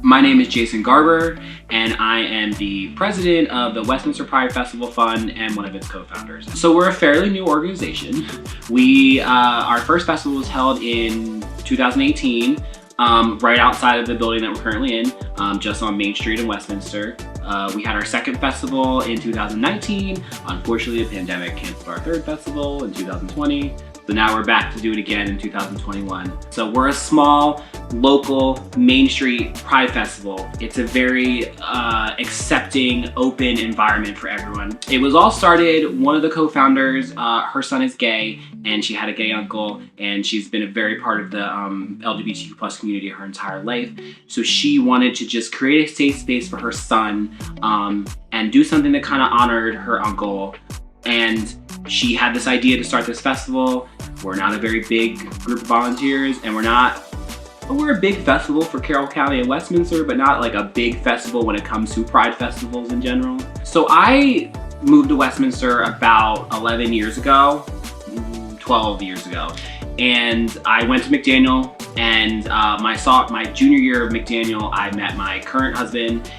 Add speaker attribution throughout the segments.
Speaker 1: My name is Jason Garber, and I am the president of the Westminster Pride Festival Fund and one of its co-founders. So we're a fairly new organization. Our first festival was held in 2018, right outside of the building that we're currently in, just on Main Street in Westminster. We had our second festival in 2019. Unfortunately, the pandemic canceled our third festival in 2020. So now we're back to do it again in 2021. So we're a small, local, Main Street Pride Festival. It's a very accepting, open environment for everyone. It was all started, one of the co-founders, her son is gay, and she had a gay uncle, and she's been a very part of the LGBTQ+ community her entire life. So she wanted to just create a safe space for her son and do something that kind of honored her uncle. And she had this idea to start this festival. We're not a very big group of volunteers, and we're a big festival for Carroll County and Westminster, but not like a big festival when it comes to Pride festivals in general. So I moved to Westminster about 11 years ago, 12 years ago. And I went to McDaniel, and my junior year of McDaniel, I met my current husband.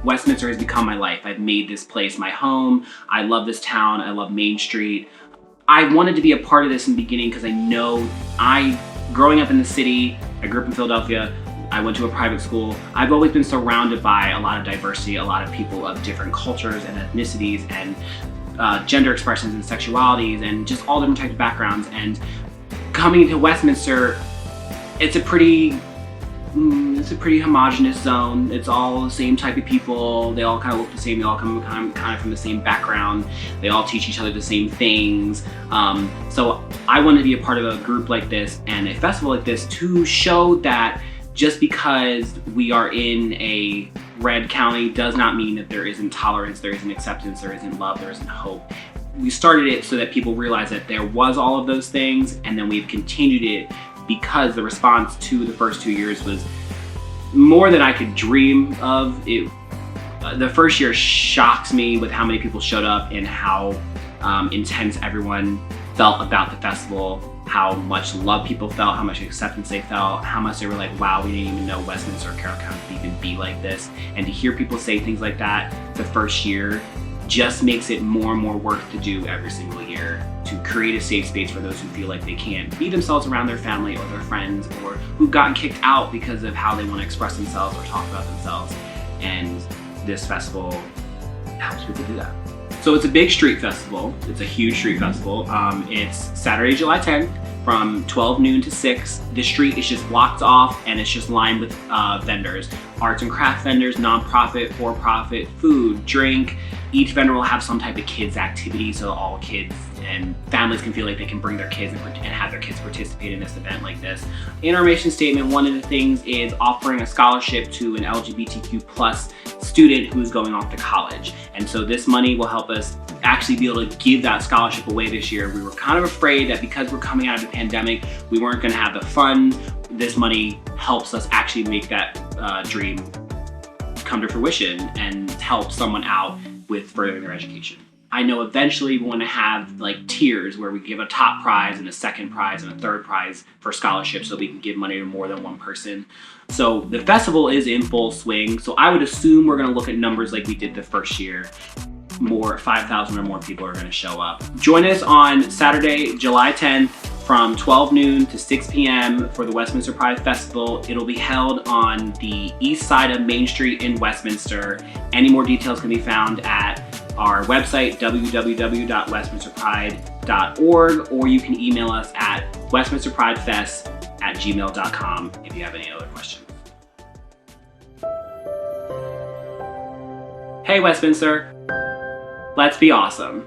Speaker 1: Westminster has become my life. I've made this place my home. I love this town. I love Main Street. I wanted to be a part of this in the beginning because I know growing up in the city, I grew up in Philadelphia, I went to a private school. I've always been surrounded by a lot of diversity, a lot of people of different cultures and ethnicities and gender expressions and sexualities and just all different types of backgrounds. And coming to Westminster, it's a pretty homogenous zone. It's all the same type of people. They all kind of look the same. They all come kind of from the same background. They all teach each other the same things. So I wanted to be a part of a group like this and a festival like this to show that just because we are in a red county does not mean that there isn't tolerance, there isn't acceptance, there isn't love, there isn't hope. We started it so that people realized that there was all of those things, and then we've continued it because the response to the first 2 years was more than I could dream of. The first year shocked me with how many people showed up and how intense everyone felt about the festival, how much love people felt, how much acceptance they felt, how much they were like, wow, we didn't even know Westminster or Carroll County could even be like this. And to hear people say things like that the first year just makes it more and more work to do every single year, to create a safe space for those who feel like they can't be themselves around their family or their friends, or who've gotten kicked out because of how they want to express themselves or talk about themselves. And this festival helps people do that. So it's a big street festival. It's a huge street festival. It's Saturday, July 10th from 12 noon to 6. The street is just blocked off and it's just lined with vendors. Arts and craft vendors, nonprofit, for-profit, food, drink. Each vendor will have some type of kids activity, so all kids and families can feel like they can bring their kids and have their kids participate in this event like this. In our mission statement, one of the things is offering a scholarship to an LGBTQ+ student who's going off to college. And so this money will help us actually be able to give that scholarship away this year. We were kind of afraid that because we're coming out of the pandemic, we weren't gonna have the funds. This money helps us actually make that dream come to fruition and help someone out with furthering their education. I know eventually we want to have like tiers where we give a top prize and a second prize and a third prize for scholarships so we can give money to more than one person. So the festival is in full swing. So I would assume we're going to look at numbers like we did the first year. 5,000 or more people are going to show up. Join us on Saturday, July 10th from 12 noon to 6 p.m. for the Westminster Pride Festival. It'll be held on the east side of Main Street in Westminster. Any more details can be found at our website, www.westminsterpride.org, or you can email us at westminsterpridefest@gmail.com if you have any other questions. Hey Westminster, let's be awesome.